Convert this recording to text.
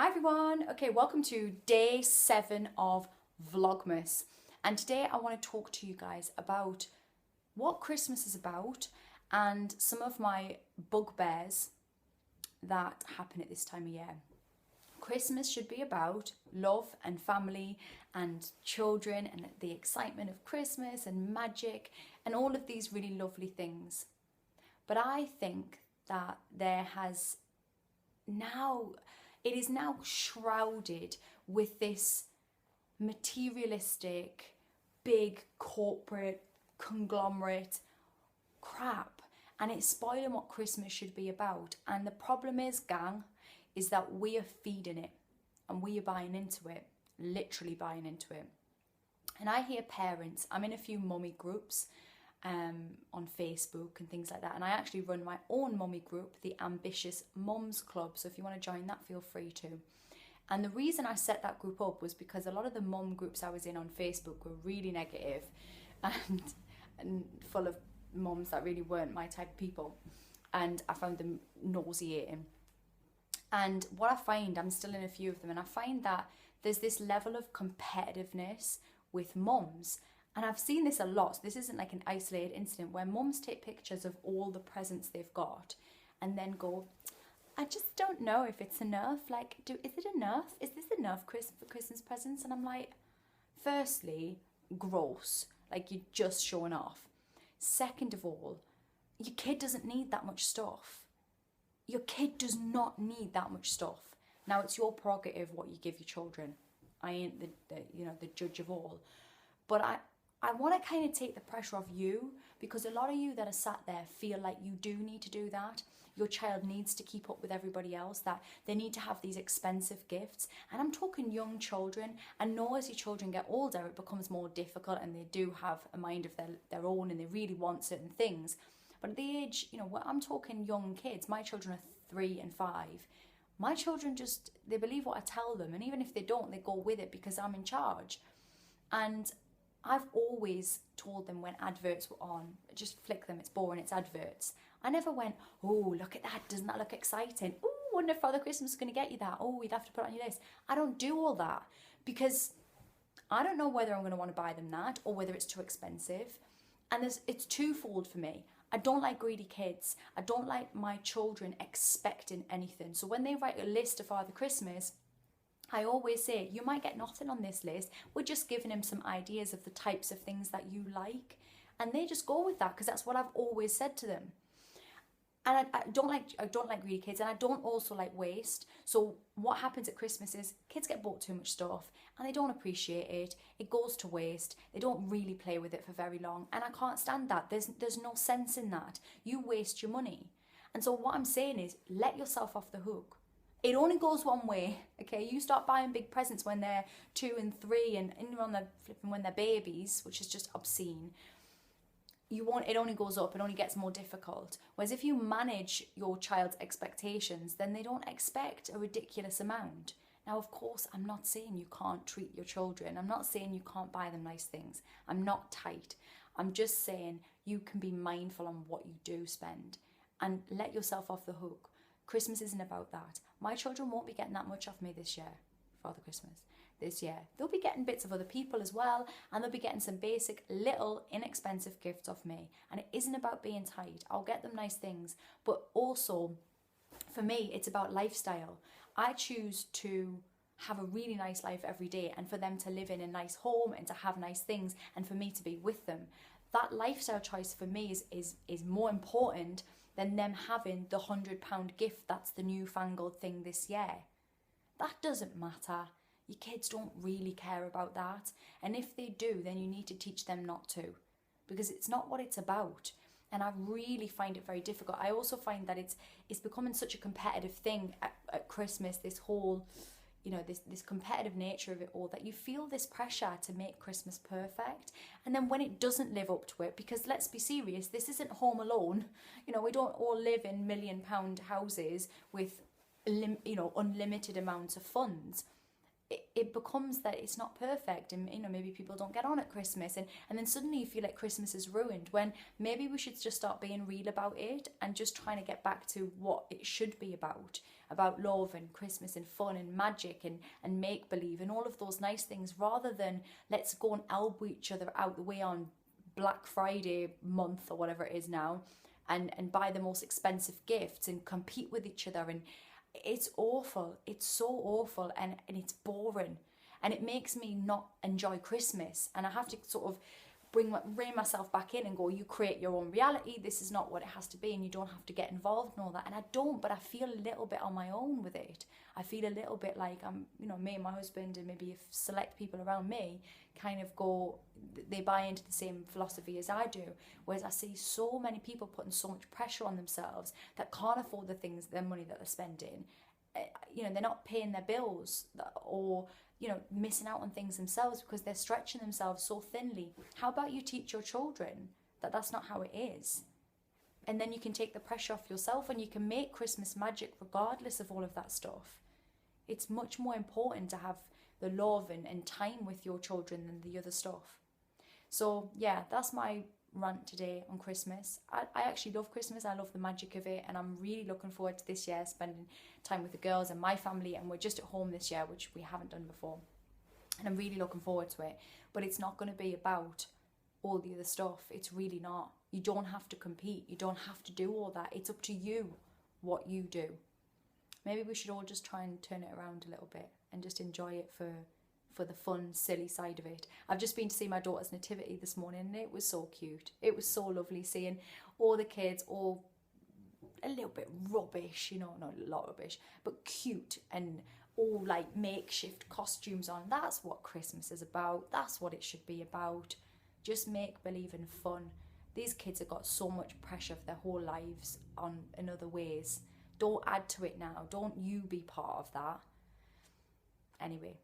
Hi everyone. Okay, welcome to day 7 of Vlogmas. And today I want to talk to you guys about what Christmas is about and some of my bugbears that happen at this time of year. Christmas should be about love and family and children and the excitement of Christmas and magic and all of these really lovely things. But I think that it is now shrouded with this materialistic, big corporate conglomerate crap, and it's spoiling what Christmas should be about. And the problem is, gang, is that we are feeding it and we are buying into it, literally buying into it. And I hear parents, I'm in a few mummy groups on Facebook and things like that, and I actually run my own mummy group, the Ambitious Mums Club, so if you want to join that, feel free to. And the reason I set that group up was because a lot of the mum groups I was in on Facebook were really negative and full of mums that really weren't my type of people, and I found them nauseating. And what I find, I'm still in a few of them, and I find that there's this level of competitiveness with mums. And I've seen this a lot. So this isn't like an isolated incident where mums take pictures of all the presents they've got and then go, I just don't know if it's enough. Like, is it enough? Is this enough for Christmas presents? And I'm like, firstly, gross. Like, you're just showing off. Second of all, your kid doesn't need that much stuff. Your kid does not need that much stuff. Now, it's your prerogative what you give your children. I ain't the judge of all. But I want to kind of take the pressure off you, because a lot of you that are sat there feel like you do need to do that. Your child needs to keep up with everybody else, that they need to have these expensive gifts. And I'm talking young children. And know as your children get older, it becomes more difficult and they do have a mind of their own and they really want certain things. But at the age, I'm talking young kids. My children are 3 and 5. My children they believe what I tell them. And even if they don't, they go with it because I'm in charge. And I've always told them when adverts were on, just flick them, it's boring, it's adverts. I never went, oh, look at that, doesn't that look exciting? Oh, wonder if Father Christmas is going to get you that. Oh, you'd have to put it on your list. I don't do all that because I don't know whether I'm going to want to buy them that or whether it's too expensive. And it's twofold for me. I don't like greedy kids. I don't like my children expecting anything. So when they write a list of Father Christmas, I always say, you might get nothing on this list. We're just giving him some ideas of the types of things that you like. And they just go with that because that's what I've always said to them. And I don't like greedy kids, and I don't also like waste. So what happens at Christmas is kids get bought too much stuff and they don't appreciate it. It goes to waste. They don't really play with it for very long. And I can't stand that. There's no sense in that. You waste your money. And so what I'm saying is, let yourself off the hook. It only goes one way, okay? You start buying big presents when they're 2 and 3 and on the flipping when they're babies, which is just obscene. It only goes up, it only gets more difficult. Whereas if you manage your child's expectations, then they don't expect a ridiculous amount. Now, of course, I'm not saying you can't treat your children. I'm not saying you can't buy them nice things. I'm not tight. I'm just saying you can be mindful on what you do spend and let yourself off the hook. Christmas isn't about that. My children won't be getting that much off me this year, Father Christmas, this year. They'll be getting bits of other people as well, and they'll be getting some basic, little, inexpensive gifts off me. And it isn't about being tight. I'll get them nice things. But also, for me, it's about lifestyle. I choose to have a really nice life every day and for them to live in a nice home and to have nice things and for me to be with them. That lifestyle choice for me is more important than them having the £100 gift that's the newfangled thing this year. That doesn't matter. Your kids don't really care about that. And if they do, then you need to teach them not to, because it's not what it's about. And I really find it very difficult. I also find that it's becoming such a competitive thing at Christmas, this whole, this competitive nature of it all, that you feel this pressure to make Christmas perfect. And then when it doesn't live up to it, because let's be serious, this isn't Home Alone. We don't all live in £1 million houses with, unlimited amounts of funds. it becomes that it's not perfect, and you know, maybe people don't get on at Christmas, and then suddenly you feel like Christmas is ruined, when maybe we should just start being real about it and just trying to get back to what it should be about love and Christmas and fun and magic and make believe and all of those nice things, rather than let's go and elbow each other out the way on Black Friday month or whatever it is now, and buy the most expensive gifts and compete with each other. And it's awful. It's so awful, and it's boring, and it makes me not enjoy Christmas. And I have to sort of rein myself back in and go, you create your own reality. This is not what it has to be, and you don't have to get involved and all that. And I don't, but I feel a little bit on my own with it. I feel a little bit like I'm, you know, me and my husband and maybe if select people around me kind of go, they buy into the same philosophy as I do. Whereas I see so many people putting so much pressure on themselves that can't afford the things, their money that they're spending. You know, they're not paying their bills, or you know, missing out on things themselves because they're stretching themselves so thinly. How about you teach your children that that's not how it is? And then you can take the pressure off yourself, and you can make Christmas magic regardless of all of that stuff. It's much more important to have the love and time with your children than the other stuff. So yeah, that's my rant today on Christmas. I actually love Christmas. I love the magic of it, and I'm really looking forward to this year spending time with the girls and my family. And we're just at home this year, which we haven't done before, and I'm really looking forward to it. But it's not going to be about all the other stuff. It's really not. You don't have to compete. You don't have to do all that. It's up to you what you do. Maybe we should all just try and turn it around a little bit and just enjoy it for the fun, silly side of it. I've just been to see my daughter's nativity this morning, and it was so cute. It was so lovely seeing all the kids, all a little bit rubbish, you know, not a lot rubbish, but cute, and all like makeshift costumes on. That's what Christmas is about. That's what it should be about. Just make believe and fun. These kids have got so much pressure for their whole lives on in other ways. Don't add to it now. Don't you be part of that. Anyway,